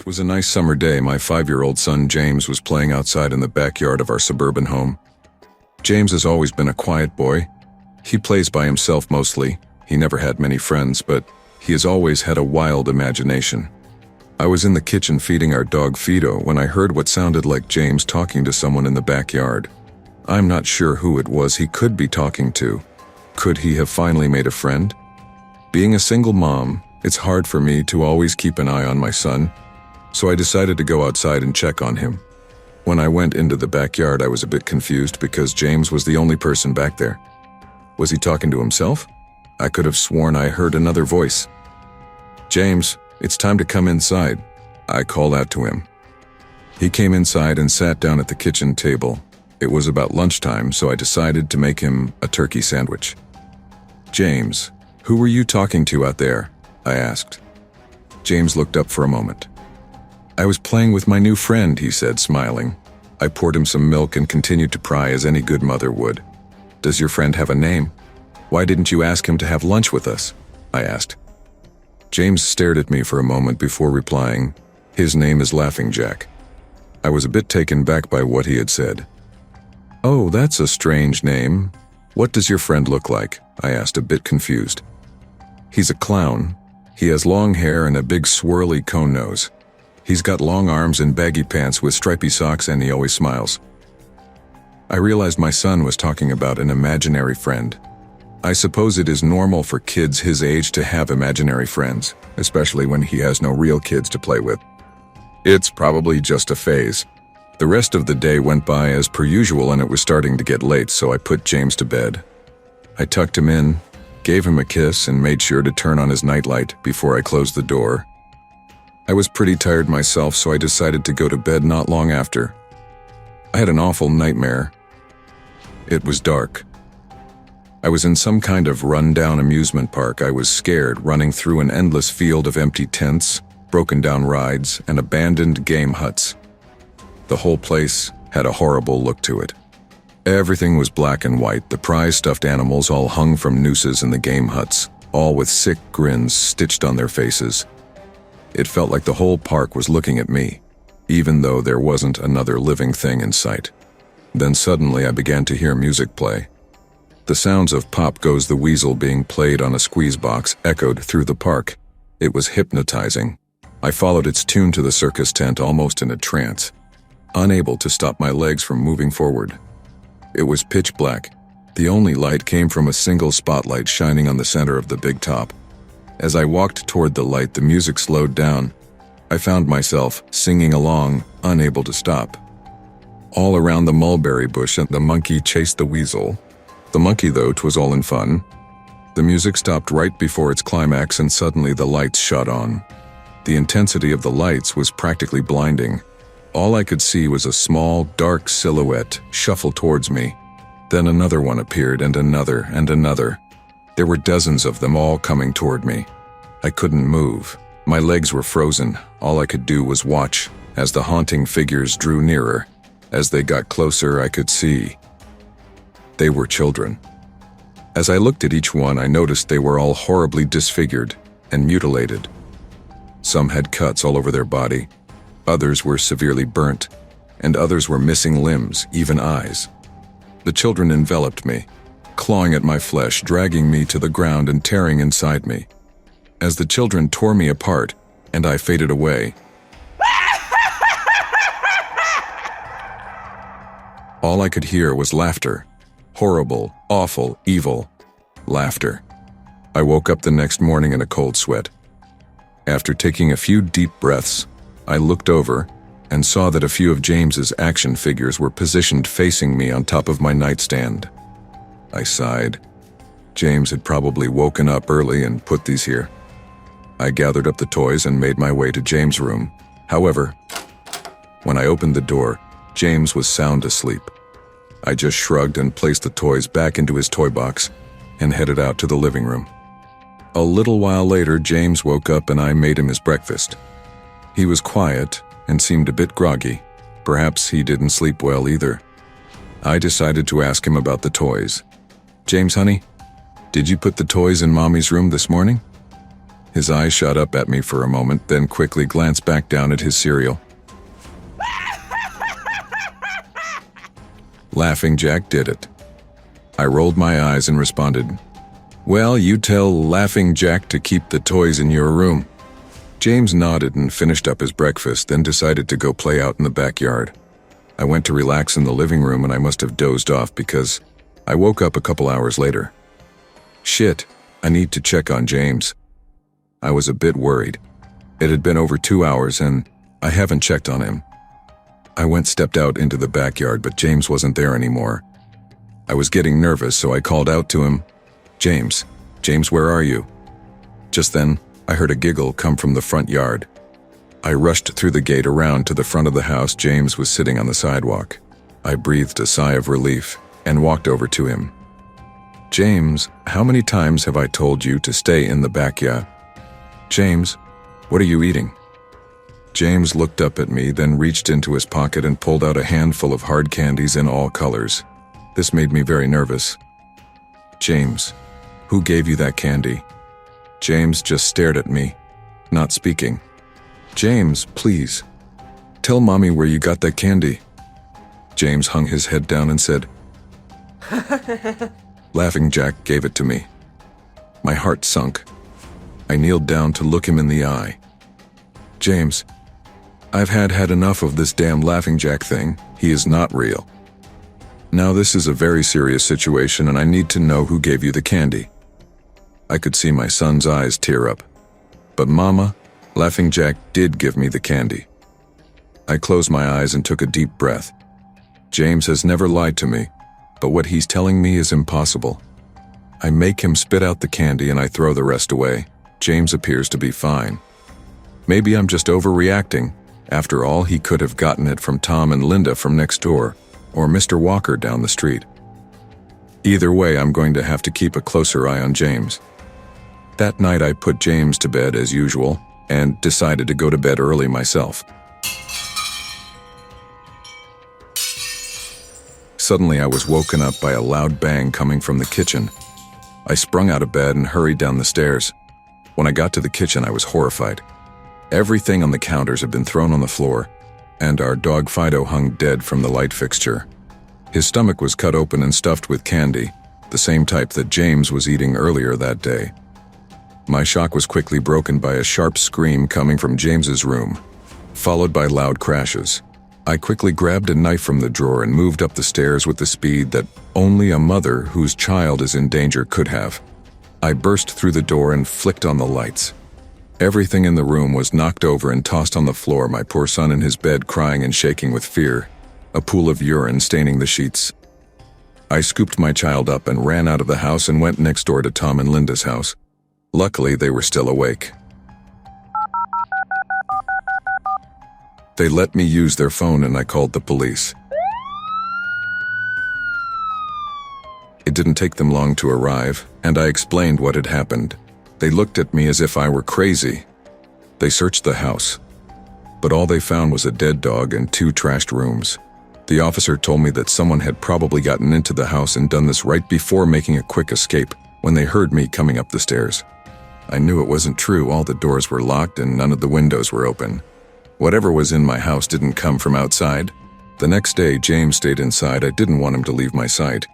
It was a nice summer day. My 5-year-old son James was playing outside in the backyard of our suburban home. James has always been a quiet boy. He plays by himself mostly. He never had many friends, but he has always had a wild imagination. I was in the kitchen feeding our dog Fido when I heard what sounded like James talking to someone in the backyard. I'm not sure who it was he could be talking to. Could he have finally made a friend? Being a single mom, it's hard for me to always keep an eye on my son, so I decided to go outside and check on him. When I went into the backyard, I was a bit confused because James was the only person back there. Was he talking to himself? I could have sworn I heard another voice. "James, it's time to come inside," I called out to him. He came inside and sat down at the kitchen table. It was about lunchtime, so I decided to make him a turkey sandwich. "James, who were you talking to out there?" I asked. James looked up for a moment. "I was playing with my new friend," he said, smiling. I poured him some milk and continued to pry as any good mother would. "Does your friend have a name? Why didn't you ask him to have lunch with us?" I asked. James stared at me for a moment before replying, "His name is Laughing Jack." I was a bit taken back by what he had said. "Oh, that's a strange name. What does your friend look like?" I asked, a bit confused. "He's a clown. He has long hair and a big swirly cone nose. He's got long arms and baggy pants with stripy socks, and he always smiles." I realized my son was talking about an imaginary friend. I suppose it is normal for kids his age to have imaginary friends, especially when he has no real kids to play with. It's probably just a phase. The rest of the day went by as per usual, and it was starting to get late, so I put James to bed. I tucked him in, gave him a kiss, and made sure to turn on his nightlight before I closed the door. I was pretty tired myself, so I decided to go to bed not long after. I had an awful nightmare. It was dark. I was in some kind of run-down amusement park. I was scared, running through an endless field of empty tents, broken-down rides, and abandoned game huts. The whole place had a horrible look to it. Everything was black and white. The prize stuffed animals all hung from nooses in the game huts, all with sick grins stitched on their faces. It felt like the whole park was looking at me, even though there wasn't another living thing in sight. Then suddenly I began to hear music play. The sounds of Pop Goes the Weasel being played on a squeeze box echoed through the park. It was hypnotizing. I followed its tune to the circus tent almost in a trance, unable to stop my legs from moving forward. It was pitch black. The only light came from a single spotlight shining on the center of the big top. As I walked toward the light, the music slowed down. I found myself singing along, unable to stop. All around the mulberry bush, and the monkey chased the weasel. The monkey, though, 'twas all in fun. The music stopped right before its climax, and suddenly the lights shot on. The intensity of the lights was practically blinding. All I could see was a small, dark silhouette shuffle towards me. Then another one appeared, and another, and another. There were dozens of them all coming toward me. I couldn't move. My legs were frozen. All I could do was watch as the haunting figures drew nearer. As they got closer, I could see they were children. As I looked at each one, I noticed they were all horribly disfigured and mutilated. Some had cuts all over their body, others were severely burnt, and others were missing limbs, even eyes. The children enveloped me, clawing at my flesh, dragging me to the ground and tearing inside me. As the children tore me apart and I faded away, all I could hear was laughter. Horrible, awful, evil laughter. I woke up the next morning in a cold sweat. After taking a few deep breaths, I looked over and saw that a few of James's action figures were positioned facing me on top of my nightstand. I sighed. James had probably woken up early and put these here. I gathered up the toys and made my way to James' room. However, when I opened the door, James was sound asleep. I just shrugged and placed the toys back into his toy box and headed out to the living room. A little while later, James woke up and I made him his breakfast. He was quiet and seemed a bit groggy. Perhaps he didn't sleep well either. I decided to ask him about the toys. "James, honey, did you put the toys in Mommy's room this morning?" His eyes shot up at me for a moment, then quickly glanced back down at his cereal. Laughing Jack did it. I rolled my eyes and responded, "Well, you tell Laughing Jack to keep the toys in your room." James nodded and finished up his breakfast, then decided to go play out in the backyard. I went to relax in the living room and I must have dozed off because I woke up a couple hours later. Shit, I need to check on James. I was a bit worried. It had been over 2 hours and I haven't checked on him. I stepped out into the backyard, but James wasn't there anymore. I was getting nervous, so I called out to him, James, where are you?" Just then, I heard a giggle come from the front yard. I rushed through the gate around to the front of the house. James was sitting on the sidewalk. I breathed a sigh of relief and walked over to him. "James, how many times have I told you to stay in the backyard? James, what are you eating?" James looked up at me, then reached into his pocket and pulled out a handful of hard candies in all colors. This made me very nervous. "James, who gave you that candy?" James just stared at me, not speaking. "James, please, tell Mommy where you got that candy." James hung his head down and said, Laughing Jack gave it to me. My heart sunk. I kneeled down to look him in the eye. "James, I've had enough of this damn Laughing Jack thing. He is not real. Now this is a very serious situation and I need to know who gave you the candy." I could see my son's eyes tear up. "But Mama, Laughing Jack did give me the candy." I closed my eyes and took a deep breath. James has never lied to me, but what he's telling me is impossible. I make him spit out the candy and I throw the rest away. James appears to be fine. Maybe I'm just overreacting. After all, he could have gotten it from Tom and Linda from next door, or Mr. Walker down the street. Either way, I'm going to have to keep a closer eye on James. That night I put James to bed as usual, and decided to go to bed early myself. Suddenly I was woken up by a loud bang coming from the kitchen. I sprung out of bed and hurried down the stairs. When I got to the kitchen, I was horrified. Everything on the counters had been thrown on the floor, and our dog Fido hung dead from the light fixture. His stomach was cut open and stuffed with candy, the same type that James was eating earlier that day. My shock was quickly broken by a sharp scream coming from James's room, followed by loud crashes. I quickly grabbed a knife from the drawer and moved up the stairs with the speed that only a mother whose child is in danger could have. I burst through the door and flicked on the lights. Everything in the room was knocked over and tossed on the floor, my poor son in his bed crying and shaking with fear, a pool of urine staining the sheets. I scooped my child up and ran out of the house and went next door to Tom and Linda's house. Luckily, they were still awake. They let me use their phone and I called the police. It didn't take them long to arrive, and I explained what had happened. They looked at me as if I were crazy. They searched the house, but all they found was a dead dog and 2 trashed rooms. The officer told me that someone had probably gotten into the house and done this right before making a quick escape when they heard me coming up the stairs. I knew it wasn't true. All the doors were locked and none of the windows were open. Whatever was in my house didn't come from outside. The next day, James stayed inside. I didn't want him to leave my sight.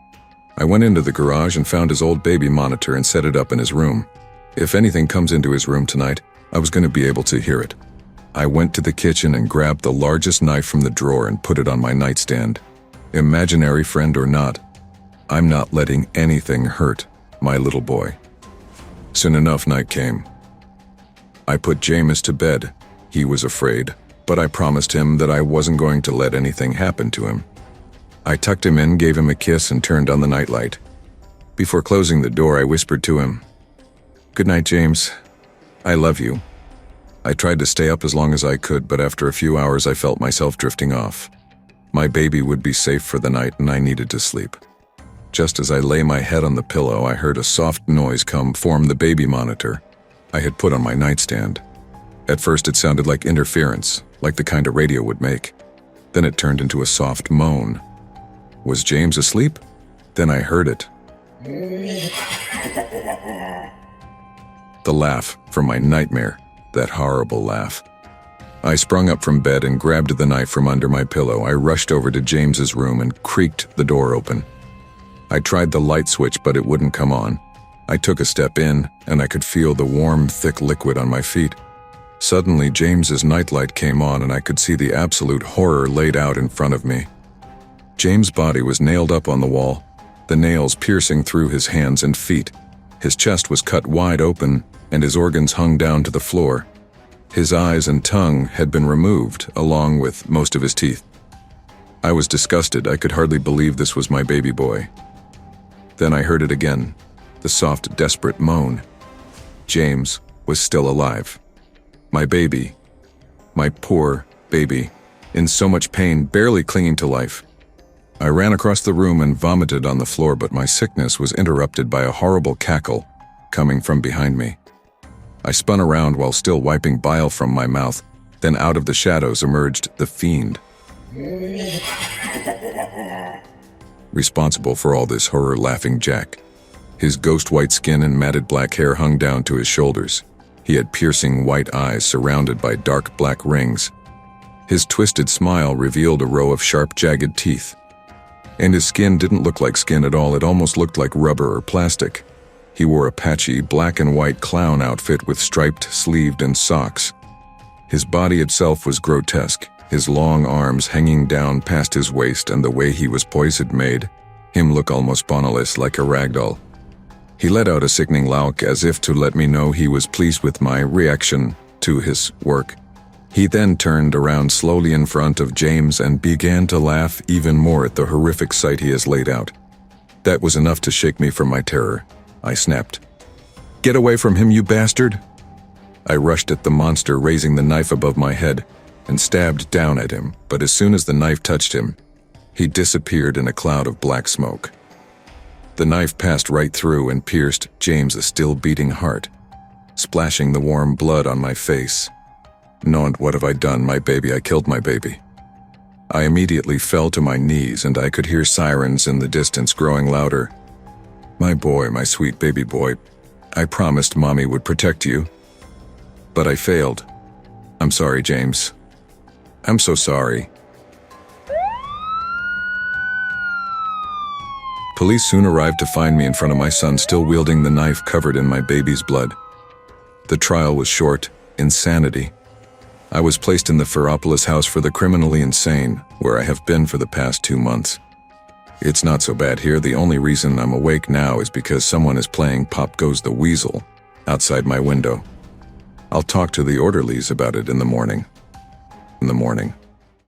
I went into the garage and found his old baby monitor and set it up in his room. If anything comes into his room tonight, I was going to be able to hear it. I went to the kitchen and grabbed the largest knife from the drawer and put it on my nightstand. Imaginary friend or not, I'm not letting anything hurt my little boy. Soon enough, night came. I put James to bed. He was afraid, but I promised him that I wasn't going to let anything happen to him. I tucked him in, gave him a kiss, and turned on the nightlight. Before closing the door, I whispered to him, "Good night, James. I love you." I tried to stay up as long as I could, but after a few hours I felt myself drifting off. My baby would be safe for the night and I needed to sleep. Just as I lay my head on the pillow, I heard a soft noise come from the baby monitor I had put on my nightstand. At first it sounded like interference, like the kind a radio would make. Then it turned into a soft moan. Was James asleep? Then I heard it. The laugh from my nightmare, that horrible laugh. I sprung up from bed and grabbed the knife from under my pillow. I rushed over to James's room and creaked the door open. I tried the light switch, but it wouldn't come on. I took a step in, and I could feel the warm, thick liquid on my feet. Suddenly, James's nightlight came on, and I could see the absolute horror laid out in front of me. James' body was nailed up on the wall, the nails piercing through his hands and feet. His chest was cut wide open, and his organs hung down to the floor. His eyes and tongue had been removed, along with most of his teeth. I was disgusted. I could hardly believe this was my baby boy. Then I heard it again, the soft, desperate moan. James was still alive. My baby, my poor baby, in so much pain, barely clinging to life. I ran across the room and vomited on the floor, but my sickness was interrupted by a horrible cackle coming from behind me. I spun around while still wiping bile from my mouth. Then out of the shadows emerged the fiend. Responsible for all this horror, Laughing Jack. His ghost-white skin and matted black hair hung down to his shoulders. He had piercing white eyes surrounded by dark black rings. His twisted smile revealed a row of sharp, jagged teeth. And his skin didn't look like skin at all. It almost looked like rubber or plastic. He wore a patchy black and white clown outfit with striped, sleeved, and socks. His body itself was grotesque, his long arms hanging down past his waist, and the way he was poised made him look almost boneless, like a ragdoll. He let out a sickening louk as if to let me know he was pleased with my reaction to his work. He then turned around slowly in front of James and began to laugh even more at the horrific sight he has laid out. That was enough to shake me from my terror. I snapped. "Get away from him, you bastard!" I rushed at the monster, raising the knife above my head, and stabbed down at him, but as soon as the knife touched him, he disappeared in a cloud of black smoke. The knife passed right through and pierced James' still beating heart, splashing the warm blood on my face. No, and what have I done? My baby, I killed my baby. I immediately fell to my knees, and I could hear sirens in the distance growing louder. My boy, my sweet baby boy, I promised Mommy would protect you. But I failed. I'm sorry, James. I'm so sorry. Police soon arrived to find me in front of my son, still wielding the knife covered in my baby's blood. The trial was short. Insanity. I was placed in the Ferropolis house for the criminally insane, where I have been for the past 2 months. It's not so bad here. The only reason I'm awake now is because someone is playing Pop Goes the Weasel outside my window. I'll talk to the orderlies about it in the morning.